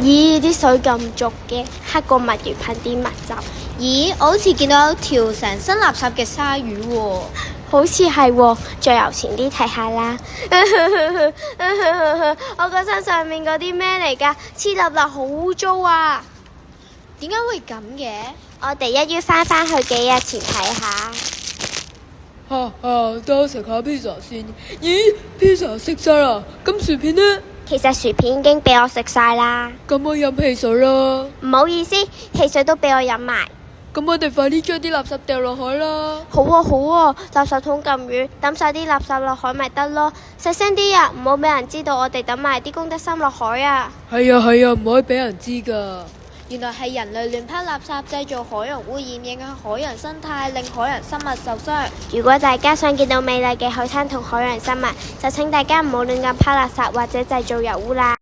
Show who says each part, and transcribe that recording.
Speaker 1: 咦，啲水咁濁嘅，黑過墨魚噴啲墨汁。
Speaker 2: 咦，我好似見到有條成身垃圾嘅鯊魚喎。
Speaker 1: 好似係喎，再游前啲睇下啦。我個身上面嗰啲咩嚟㗎？黐立立好污糟啊！
Speaker 2: 點解會咁嘅？
Speaker 1: 我哋一於返去幾日前睇下。
Speaker 3: 等我食下 pizza 先。咦，pizza 食晒啦，咁薯片呢？
Speaker 1: 其實薯片已經俾我食晒啦。
Speaker 3: 咁我飲汽水啦。
Speaker 1: 唔好意思，汽水都俾我飲埋。
Speaker 3: 咁我哋快啲將啲垃圾掉落海啦。
Speaker 1: 好啊好啊，垃圾桶咁遠，抌晒啲垃圾落海咪得咯。細聲啲啊，唔好俾人知道我哋抌埋啲公德心落海啊。
Speaker 3: 係啊，唔可以俾人知噶。
Speaker 2: 原來係人類亂拋垃圾，製造海洋污染，影響海洋生態，令海洋生物受傷。
Speaker 1: 如果大家想見到美麗嘅海灘同海洋生物，就請大家唔好亂咁拋垃圾或者製造油污啦。